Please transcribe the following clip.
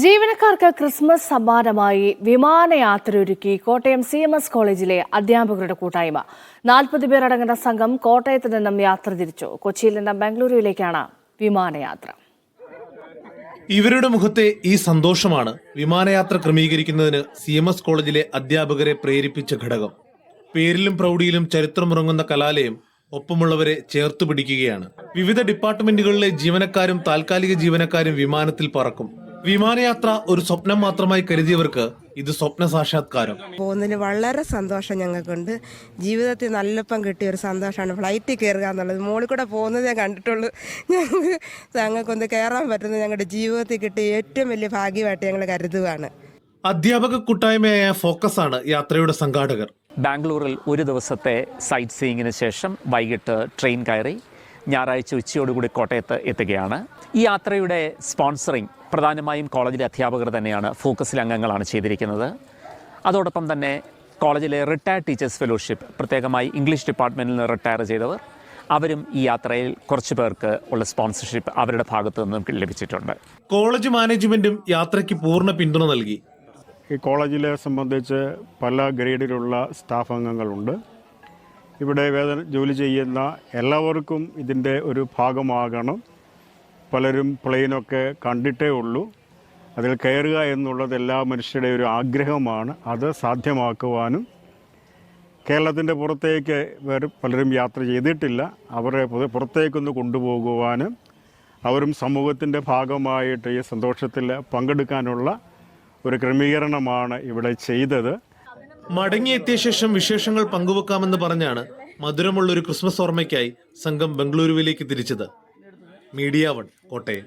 ജീവനക്കാർക്ക് ക്രിസ്മസ് സമ്മാനമായി വിമാനയാത്രയൊരുക്കി കോട്ടയം CMS കോളേജിലെ അധ്യാപകരുടെ കൂട്ടായ്മ. 40 പേർ അടങ്ങുന്ന സംഘം കോട്ടയത്ത് നിന്നും യാത്ര തിരിച്ചു. കൊച്ചിയിൽ നിന്ന് ബംഗളൂരുവിലേക്കാണ് വിമാനയാത്ര. ഇവരുടെ മുഖത്തെ ഈ സന്തോഷമാണ് വിമാനയാത്ര ക്രമീകരിക്കുന്നതിന് CMS കോളേജിലെ അധ്യാപകരെ പ്രേരിപ്പിച്ച ഘടകം. പേരിലും പ്രൗഢിയിലും ചരിത്രമുറങ്ങുന്ന കലാലയം ഒപ്പമുള്ളവരെ ചേർത്തു പിടിക്കുകയാണ്. വിവിധ ഡിപ്പാർട്ട്മെന്റുകളിലെ ജീവനക്കാരും താൽക്കാലിക ജീവനക്കാരും വിമാനത്തിൽ പറക്കും. വിമാനയാത്ര ഒരു സ്വപ്നം മാത്രമായി കരുതിയവർക്ക് ഇത് സ്വപ്ന സാക്ഷാത്കാരം. പോകുന്നതിന് വളരെ സന്തോഷം ഞങ്ങൾക്കുണ്ട്. ജീവിതത്തിൽ നല്ലപ്പം കിട്ടിയ ഒരു സന്തോഷമാണ് ഫ്ലൈറ്റിൽ കയറുക എന്നുള്ളത്. മുകളിൽ കൂടെ പോകുന്നത് ഞാൻ കണ്ടിട്ടുള്ളൂ. ഞങ്ങൾക്കൊന്ന് കയറാൻ പറ്റുന്നത് ഞങ്ങളുടെ ജീവിതത്തിൽ കിട്ടിയ ഏറ്റവും വലിയ ഭാഗ്യമായിട്ട് ഞങ്ങൾ കരുതുകയാണ്. അധ്യാപക കൂട്ടായ്മയായ ഫോക്കസ് ആണ് യാത്രയുടെ സംഘാടകർ. ബാംഗ്ലൂരിൽ ഒരു ദിവസത്തെ സൈറ്റ് സീയിങ്ങിന് ശേഷം വൈകിട്ട് ട്രെയിൻ കയറി ഞായറാഴ്ച ഉച്ചയോടുകൂടി കോട്ടയത്ത് എത്തുകയാണ്. ഈ യാത്രയുടെ സ്പോൺസറിങ് പ്രധാനമായും കോളേജിലെ അധ്യാപകർ തന്നെയാണ്. ഫോക്കസിലെ അംഗങ്ങളാണ് ചെയ്തിരിക്കുന്നത്. അതോടൊപ്പം തന്നെ കോളേജിലെ റിട്ടയർഡ് ടീച്ചേഴ്സ് ഫെലോഷിപ്പ്, പ്രത്യേകമായി ഇംഗ്ലീഷ് ഡിപ്പാർട്ട്മെൻറ്റിൽ നിന്ന് റിട്ടയർ ചെയ്തവർ, അവരും ഈ യാത്രയിൽ കുറച്ച് പേർക്ക് ഉള്ള സ്പോൺസർഷിപ്പ് അവരുടെ ഭാഗത്തു നിന്നും ലഭിച്ചിട്ടുണ്ട്. കോളേജ് മാനേജ്മെന്റും യാത്രയ്ക്ക് പൂർണ്ണ പിന്തുണ നൽകി. ഈ കോളേജിലെ സംബന്ധിച്ച് പല ഗ്രേഡിലുള്ള സ്റ്റാഫ് അംഗങ്ങളുണ്ട്. ഇവിടെ ജോലി ചെയ്യുന്ന എല്ലാവർക്കും ഇതിൻ്റെ ഒരു ഭാഗമാകണം. പലരും പ്ലെയിനൊക്കെ കണ്ടിട്ടേ ഉള്ളൂ. അതിൽ കയറുക എന്നുള്ളത് എല്ലാ മനുഷ്യരുടെ ഒരു ആഗ്രഹമാണ്. അത് സാധ്യമാക്കുവാനും കേരളത്തിൻ്റെ പുറത്തേക്ക് പലരും യാത്ര ചെയ്തിട്ടില്ല. അവരെ പുറത്തേക്കൊന്ന് കൊണ്ടുപോകുവാനും അവരും സമൂഹത്തിൻ്റെ ഭാഗമായിട്ട് ഈ സന്തോഷത്തിൽ പങ്കെടുക്കാനുള്ള ഒരു ക്രമീകരണമാണ് ഇവിടെ ചെയ്തത്. മടങ്ങിയെത്തിയ ശേഷം വിശേഷങ്ങൾ പങ്കുവെക്കാമെന്ന് പറഞ്ഞാണ് മധുരമുള്ളൊരു ക്രിസ്മസ് ഓർമ്മയ്ക്കായി സംഘം ബംഗളൂരുവിലേക്ക് തിരിച്ചത്. മീഡിയ 1 കോട്ടയം.